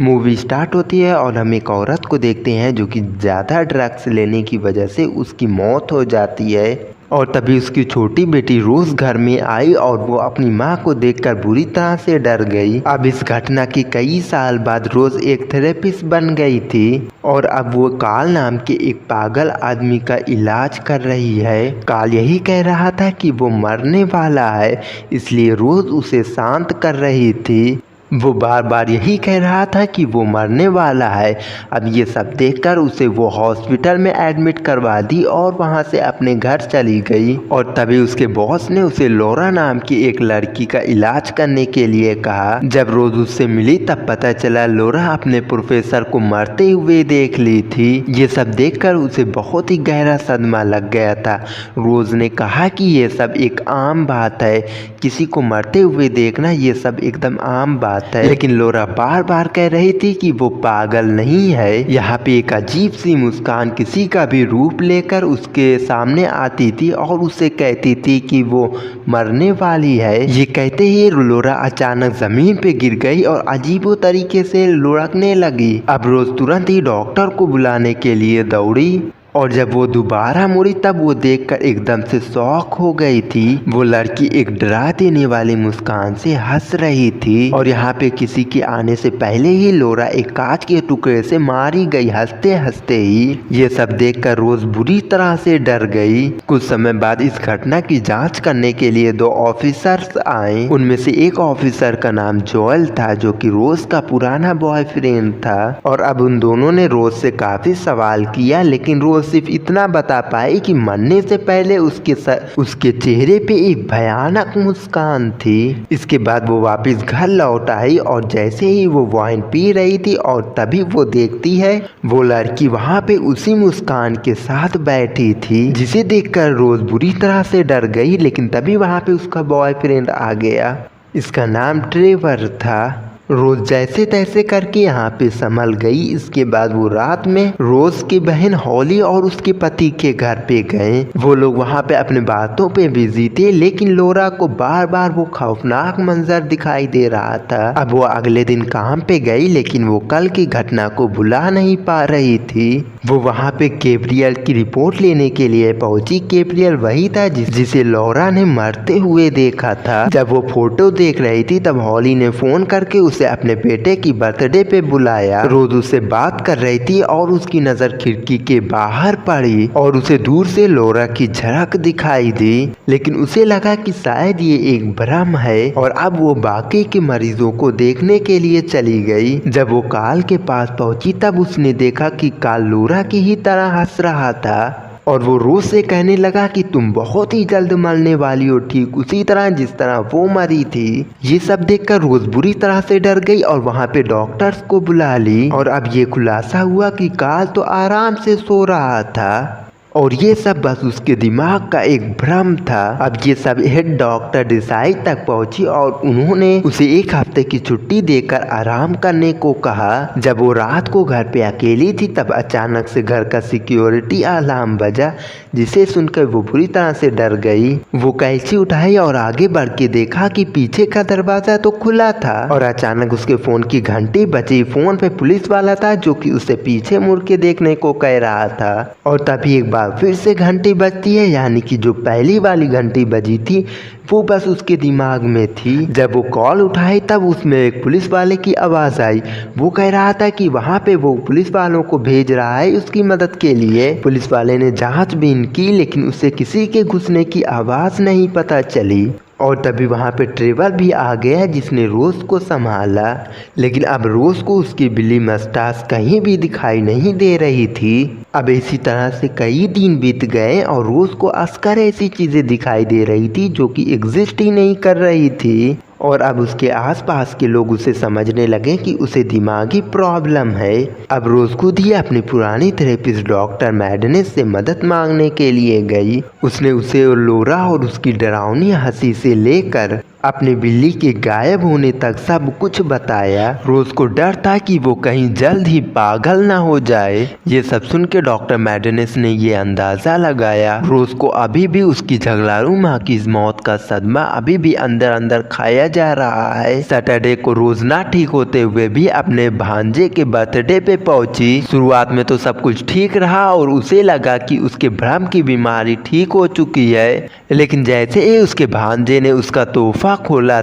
Movie start होती है और हम एक औरत को देखते हैं जो कि ज़्यादा ड्रग्स लेने की वजह से उसकी मौत हो जाती है। और तभी उसकी छोटी बेटी रोज़ घर में आई और वो अपनी माँ को देखकर बुरी तरह से डर गई। अब इस घटना के कई साल बाद रोज़ एक थेरेपिस्ट बन गई थी और अब वो काल नाम के एक पागल आदमी का इलाज कर रही है। काल यही कह रहा था कि वो मरने वाला है, इसलिए रोज़ उसे शांत कर रही थी। वो बार बार यही कह रहा था कि वो मरने वाला है। अब ये सब देखकर उसे वो हॉस्पिटल में एडमिट करवा दी और वहाँ से अपने घर चली गई। और तभी उसके बॉस ने उसे लौरा नाम की एक लड़की का इलाज करने के लिए कहा। जब रोज उससे मिली तब पता चला लौरा अपने प्रोफेसर को मरते हुए देख ली थी। ये सब देखकर उसे बहुत ही गहरा सदमा लग गया था। रोज ने कहा कि ये सब एक आम बात है, किसी को मरते हुए देखना ये सब एकदम आम बात है। लेकिन लौरा बार बार कह रही थी कि वो पागल नहीं है। यहाँ पे एक अजीब सी मुस्कान किसी का भी रूप लेकर उसके सामने आती थी और उसे कहती थी कि वो मरने वाली है। ये कहते ही लौरा अचानक जमीन पे गिर गई और अजीबो तरीके से लुढ़कने लगी। अब रोज तुरंत ही डॉक्टर को बुलाने के लिए दौड़ी और जब वो दोबारा मुड़ी तब वो देखकर एकदम से शॉक हो गई थी। वो लड़की एक डरा देने वाली मुस्कान से हंस रही थी और यहाँ पे किसी के आने से पहले ही लौरा एक कांच के टुकड़े से मारी गई हंसते हंसते ही। ये सब देखकर रोज बुरी तरह से डर गई। कुछ समय बाद इस घटना की जांच करने के लिए दो ऑफिसर्स आए। उनमें से एक ऑफिसर का नाम जोएल था जो कि रोज का पुराना बॉयफ्रेंड था। और अब उन दोनों ने रोज से काफी सवाल किया, लेकिन रोज सिर्फ इतना बता पाई कि मरने से पहले उसके चेहरे पे एक भयानक मुस्कान थी। इसके बाद वो वापस घर लौट आई और जैसे ही वो वाइन पी रही थी और तभी वो देखती है वो लड़की वहाँ पे उसी मुस्कान के साथ बैठी थी, जिसे देखकर रोज बुरी तरह से डर गई। लेकिन तभी वहाँ पे उसका बॉयफ्रेंड आ गया। इसका नाम ट्रेवर था। रोज जैसे तैसे करके यहाँ पे संभल गई। इसके बाद वो रात में रोज की बहन हॉली और उसके पति के घर पे गए। वो लोग वहाँ पे अपने बातों पे बिजी थे, लेकिन लौरा को बार बार वो खौफनाक मंजर दिखाई दे रहा था। अब वो अगले दिन काम पे गई, लेकिन वो कल की घटना को भुला नहीं पा रही थी। वो वहाँ पे गैब्रियल की रिपोर्ट लेने के लिए पहुंची। गैब्रियल वही था जिसे लौरा ने मरते हुए देखा था। जब वो फोटो देख रही थी तब हॉली ने फोन करके उसे अपने बेटे की बर्थडे पे बुलाया। रोज उससे बात कर रही थी और उसकी नजर खिड़की के बाहर पड़ी और उसे दूर से लौरा की झलक दिखाई दी। लेकिन उसे लगा कि शायद ये एक भ्रम है और अब वो बाकी के मरीजों को देखने के लिए चली गई। जब वो काल के पास पहुंची तब उसने देखा कि काल लौरा की ही तरह हंस रहा था और वो रोज से कहने लगा कि तुम बहुत ही जल्द मरने वाली हो, ठीक उसी तरह जिस तरह वो मरी थी। ये सब देखकर रोज बुरी तरह से डर गई और वहाँ पे डॉक्टर्स को बुला ली। और अब ये खुलासा हुआ कि काल तो आराम से सो रहा था और ये सब बस उसके दिमाग का एक भ्रम था। अब ये सब हेड डॉक्टर देसाई तक पहुंची और उन्होंने उसे एक हफ्ते की छुट्टी देकर आराम करने को कहा। जब वो रात को घर पे अकेली थी तब अचानक से घर का सिक्योरिटी अलार्म बजा, जिसे सुनकर वो बुरी तरह से डर गई। वो कैंची उठाई और आगे बढ़ के देखा कि पीछे का दरवाजा तो खुला था और अचानक उसके फोन की घंटी बजी। फोन पे पुलिस वाला था जो कि उसे पीछे मुड़ के देखने को कह रहा था। और तभी एक बार फिर से घंटी बजती है, यानी कि जो पहली वाली घंटी बजी थी वो बस उसके दिमाग में थी। जब वो कॉल उठाई तब उसमें एक पुलिस वाले की आवाज आई। वो कह रहा था कि वहाँ पे वो पुलिस वालों को भेज रहा है उसकी मदद के लिए। पुलिस वाले ने जांच भी की, लेकिन उसे किसी के घुसने की आवाज नहीं पता चली। और तभी वहाँ पे ट्रेवर भी आ गया जिसने रोज को संभाला। लेकिन अब रोज को उसकी बिल्ली मस्टास कहीं भी दिखाई नहीं दे रही थी। अब इसी तरह से कई दिन बीत गए और रोज को अक्सर ऐसी चीजें दिखाई दे रही थी जो कि एग्जिस्ट ही नहीं कर रही थी। और अब उसके आसपास के लोग उसे समझने लगे कि उसे दिमागी प्रॉब्लम है। अब रोज खुद ही अपनी पुरानी थेरेपिस्ट डॉक्टर मैडनेस से मदद मांगने के लिए गई। उसने उसे और लौरा और उसकी डरावनी हंसी से लेकर अपनी बिल्ली के गायब होने तक सब कुछ बताया। रोज को डर था कि वो कहीं जल्द ही पागल ना हो जाए। ये सब सुन के डॉक्टर मैडनेस ने ये अंदाजा लगाया रोज को अभी भी उसकी झगड़ालू माँ की मौत का सदमा अभी भी अंदर अंदर खाया जा रहा है। सैटरडे को रोज ना ठीक होते हुए भी अपने भांजे के बर्थडे पे पहुंची। शुरुआत में तो सब कुछ ठीक रहा और उसे लगा कि उसके भ्रम की बीमारी ठीक हो चुकी है, लेकिन जैसे ही उसके भांजे ने उसका तोहफा खोला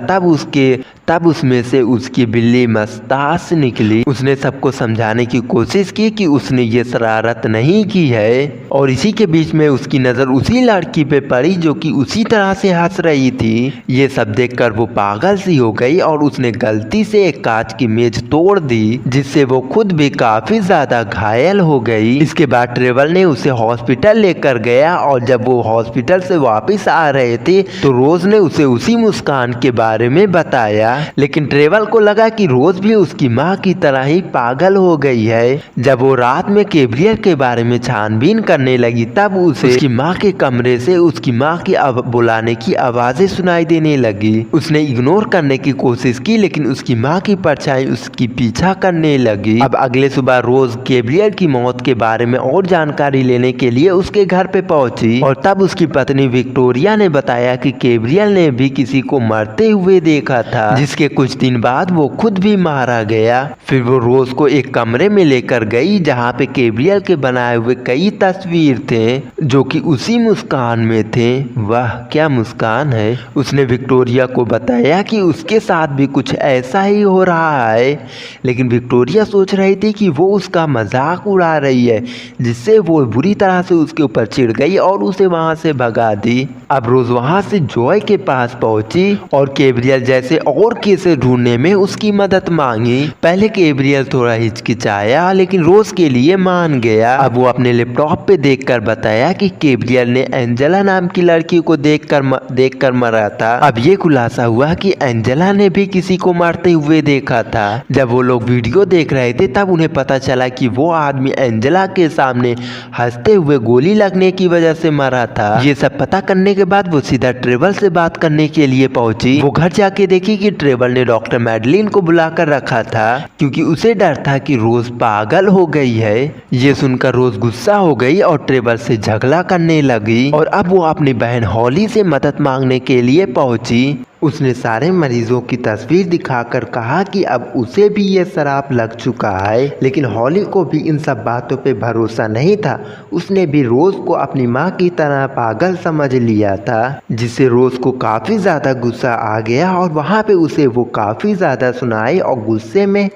तब उसमें से उसकी बिल्ली मस्तास निकली। उसने सबको समझाने की कोशिश की कि उसने ये शरारत नहीं की है और इसी के बीच में उसकी नज़र उसी लड़की पे पड़ी जो कि उसी तरह से हंस रही थी। ये सब देखकर वो पागल सी हो गई और उसने गलती से एक कांच की मेज तोड़ दी, जिससे वो खुद भी काफी ज्यादा घायल हो गई। इसके बाद ट्रेवल ने उसे हॉस्पिटल लेकर गया और जब वो हॉस्पिटल से वापस आ रहे थे तो रोज ने उसे उसी मुस्कान के बारे में बताया, लेकिन ट्रेवल को लगा कि रोज भी उसकी माँ की तरह ही पागल हो गई है। जब वो रात में गैब्रियल के बारे में छानबीन करने लगी तब उसे उसकी माँ के कमरे से उसकी माँ की बुलाने की आवाजें सुनाई देने लगी। उसने इग्नोर करने की कोशिश की लेकिन उसकी माँ की परछाई उसकी पीछा करने लगी। अब अगले सुबह रोज गैब्रियल की मौत के बारे में और जानकारी लेने के लिए उसके घर पे पहुंची और तब उसकी पत्नी विक्टोरिया ने बताया कि गैब्रियल ने भी किसी को मरते हुए देखा था, जिसके कुछ दिन बाद वो खुद भी मारा गया। फिर वो रोज को एक कमरे में लेकर गई जहाँ पे गैब्रियल के बनाए हुए कई तस्वीर थे जो कि उसी मुस्कान में थे। वाह क्या मुस्कान है। उसने विक्टोरिया को बताया कि उसके साथ भी कुछ ऐसा ही हो रहा है, लेकिन विक्टोरिया सोच रही थी कि वो उसका मजाक उड़ा रही है, जिससे वो बुरी तरह से उसके ऊपर चिढ़ गई और उसे वहां से भगा दी। अब रोज वहां से जॉय के पास पहुंची और गैब्रियल जैसे और केसेस ढूंढने में उसकी मदद मांगी। पहले गैब्रियल थोड़ा हिचकिचाया लेकिन रोज के लिए मान गया। अब वो अपने लैपटॉप पे देखकर बताया कि गैब्रियल ने एंजेला नाम की लड़की को देखकर मरा था। अब ये खुलासा हुआ कि एंजेला ने भी किसी को मारते हुए देखा था। जब वो लोग वीडियो देख रहे थे तब उन्हें पता चला कि वो आदमी एंजेला के सामने हंसते हुए गोली लगने की वजह से मरा था। ये सब पता करने के बाद वो सीधा ट्रेवल से बात करने के लिए पहुंची। वो घर जाके देखी कि ट्रेवल ने डॉक्टर मैडलिन को बुलाकर रखा था क्योंकि उसे डर था कि रोज पागल हो गई है। ये सुनकर रोज गुस्सा हो गई और ट्रेवल से झगड़ा करने लगी और अब वो अपनी बहन हॉली से मदद मांगने के लिए पहुंची। उसने सारे मरीजों की तस्वीर दिखाकर कहा कि अब उसे भी ये शराब लग चुका है, लेकिन हॉली को भी इन सब बातों पे भरोसा नहीं था। उसने भी रोज को अपनी माँ की तरह पागल समझ लिया था, जिससे रोज को काफ़ी ज़्यादा गुस्सा आ गया और वहाँ पे उसे वो काफ़ी ज़्यादा सुनाई और गुस्से में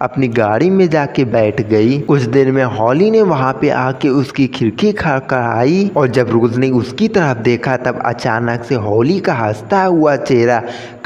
अपनी गाड़ी में जाके बैठ गई। कुछ देर में हॉली ने वहाँ पे आके उसकी खिड़की खड़खड़ाई और जब रोज ने उसकी तरफ देखा तब अचानक से हॉली का हंसता हुआ चेहरा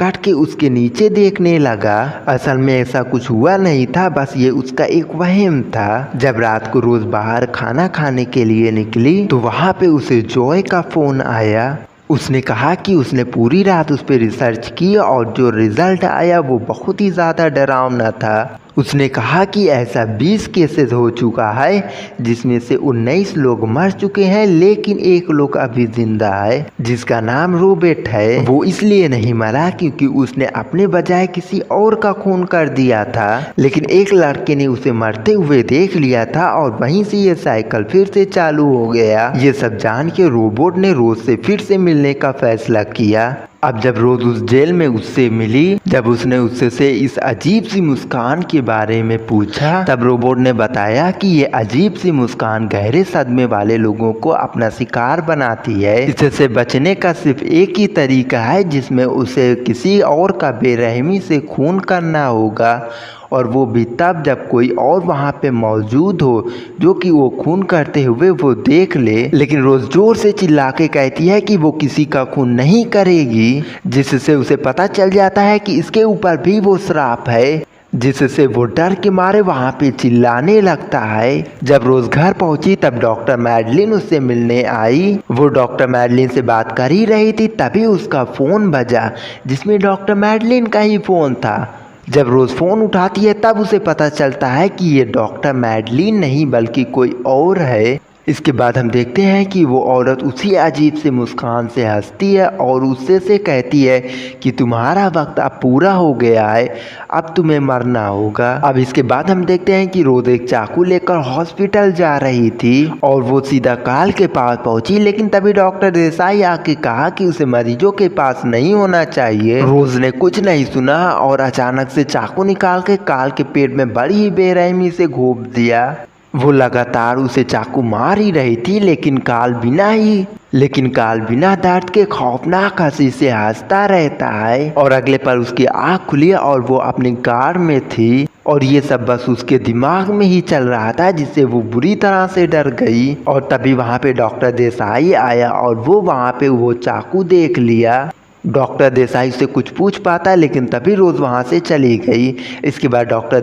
कट के उसके नीचे देखने लगा। असल में ऐसा कुछ हुआ नहीं था, बस ये उसका एक वहम था। जब रात को रोज बाहर खाना खाने के लिए निकली तो वहाँ पे उसे जॉय का फोन आया। उसने कहा कि उसने पूरी रात उस पर रिसर्च की और जो रिजल्ट आया वो बहुत ही ज़्यादा डरावना था। उसने कहा कि ऐसा 20 केसेस हो चुका है जिसमें से 19 लोग मर चुके हैं, लेकिन एक लोग अभी जिंदा है जिसका नाम रॉबर्ट है। वो इसलिए नहीं मरा क्योंकि उसने अपने बजाय किसी और का खून कर दिया था, लेकिन एक लड़के ने उसे मरते हुए देख लिया था और वहीं से ये साइकिल फिर से चालू हो गया। ये सब जान के रोबोट ने रोज से फिर से मिलने का फैसला किया। अब जब रोज उस जेल में उससे मिली, जब उसने उससे इस अजीब सी मुस्कान के बारे में पूछा तब रोबोट ने बताया कि ये अजीब सी मुस्कान गहरे सदमे वाले लोगों को अपना शिकार बनाती है। इससे बचने का सिर्फ एक ही तरीका है जिसमें उसे किसी और का बेरहमी से खून करना होगा, और वो भी तब जब कोई और वहाँ पे मौजूद हो जो कि वो खून करते हुए वो देख ले। लेकिन रोज जोर से चिल्ला के कहती है कि वो किसी का खून नहीं करेगी, जिससे उसे पता चल जाता है कि इसके ऊपर भी वो श्राप है, जिससे वो डर के मारे वहाँ पे चिल्लाने लगता है। जब रोज घर पहुंची तब डॉक्टर मैडलिन उससे मिलने आई। वो डॉक्टर मैडलिन से बात कर ही रही थी तभी उसका फ़ोन बजा, जिसमें डॉक्टर मैडलिन का ही फ़ोन था। जब रोज फ़ोन उठाती है तब उसे पता चलता है कि ये डॉक्टर मैडलिन नहीं बल्कि कोई और है। इसके बाद हम देखते हैं कि वो औरत उसी अजीब से मुस्कान से हंसती है और उससे से कहती है कि तुम्हारा वक्त अब पूरा हो गया है, अब तुम्हें मरना होगा। अब इसके बाद हम देखते हैं कि रोज एक चाकू लेकर हॉस्पिटल जा रही थी और वो सीधा काल के पास पहुंची, लेकिन तभी डॉक्टर देसाई आके कहा कि उसे मरीजों के पास नहीं होना चाहिए। रोज ने कुछ नहीं सुना और अचानक से चाकू निकाल के काल के पेट में बड़ी ही बेरहमी से घोंप दिया। वो लगातार उसे चाकू मार ही रही थी, लेकिन काल बिना दर्द के खौफनाक हंसी से हंसता रहता है। और अगले पल उसकी आँख खुली और वो अपनी कार में थी और ये सब बस उसके दिमाग में ही चल रहा था, जिससे वो बुरी तरह से डर गई। और तभी वहाँ पे डॉक्टर देसाई आया और वो वहाँ पे वो चाकू देख लिया। डॉक्टर देसाई से कुछ पूछ पाता, लेकिन तभी रोज वहां से चली गई। इसके बाद डॉक्टर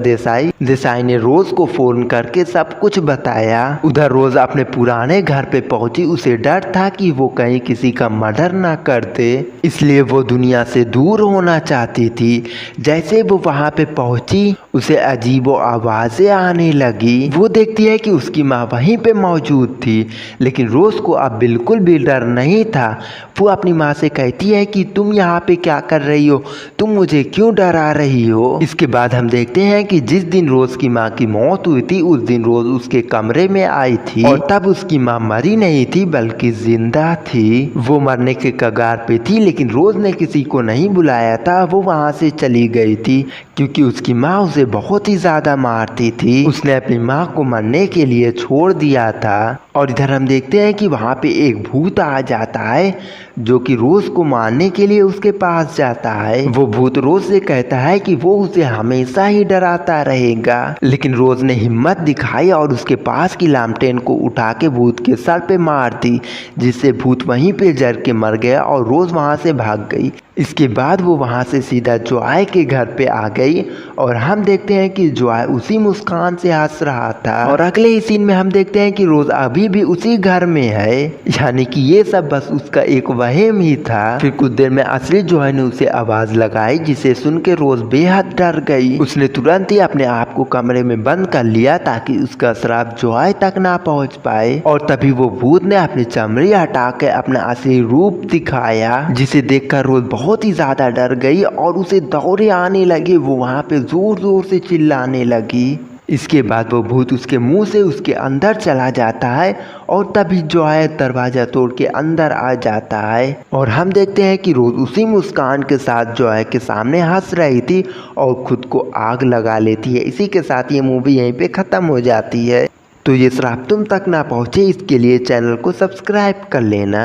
देसाई ने रोज को फोन करके सब कुछ बताया। उधर रोज अपने पुराने घर पे पहुंची। उसे डर था कि वो कहीं किसी का मर्डर ना कर दे, इसलिए वो दुनिया से दूर होना चाहती थी। जैसे वो वहां पे पहुंची, उसे अजीबो आवाजें आने लगी। वो देखती है कि उसकी माँ वहीं पे मौजूद थी, लेकिन रोज को अब बिल्कुल भी डर नहीं था। वो अपनी माँ से कहती है कि तुम यहाँ पे क्या कर रही हो, तुम मुझे क्यों डरा रही हो। इसके बाद हम देखते हैं कि जिस दिन रोज की माँ की मौत हुई थी, उस दिन रोज उसके कमरे में आई थी और तब उसकी माँ मरी नहीं थी बल्कि जिंदा थी। वो मरने के कगार पे थी, लेकिन रोज ने किसी को नहीं बुलाया था। वो वहाँ से चली गई थी क्योंकि उसकी माँ उसे बहुत ही ज्यादा मारती थी। उसने अपनी माँ को मरने के लिए छोड़ दिया था। और इधर हम देखते हैं कि वहाँ पे एक भूत आ जाता है जो कि रोज को मारने के लिए उसके पास जाता है। वो भूत रोज से कहता है कि वो उसे हमेशा ही डराता रहेगा, लेकिन रोज ने हिम्मत दिखाई और उसके पास की लामटेन को उठा के भूत के सर पे मार दी, जिससे भूत वहीं पे जर के मर गया और रोज वहां से भाग गई। इसके बाद वो वहाँ से सीधा जॉय के घर पे आ गई और हम देखते हैं कि जॉय उसी मुस्कान से हंस रहा था। और अगले ही सीन में हम देखते हैं कि रोज अभी भी उसी घर में है, यानी कि ये सब बस उसका एक वहम ही था। फिर कुछ देर में असली जॉय ने उसे आवाज लगाई, जिसे सुन के रोज बेहद डर गई। उसने तुरंत ही अपने आप को कमरे में बंद कर लिया ताकि उसका श्राप जॉय तक ना पहुँच पाए। और तभी वो भूत ने अपनी चमड़ी हटा के अपना असली रूप दिखाया, जिसे देखकर रोज बहुत ही ज्यादा डर गई और उसे दौरे आने लगे। वो वहाँ पे जोर जोर से चिल्लाने लगी। इसके बाद वो भूत उसके मुंह से उसके अंदर चला जाता है और तभी जॉय दरवाजा तोड़ के अंदर आ जाता है। और हम देखते हैं कि रोज उसी मुस्कान के साथ जॉय के सामने हंस रही थी और खुद को आग लगा लेती है। इसी के साथ ये मूवी यहीं पे खत्म हो जाती है। तो ये श्राप तुम तक ना पहुँचे, इसके लिए चैनल को सब्सक्राइब कर लेना।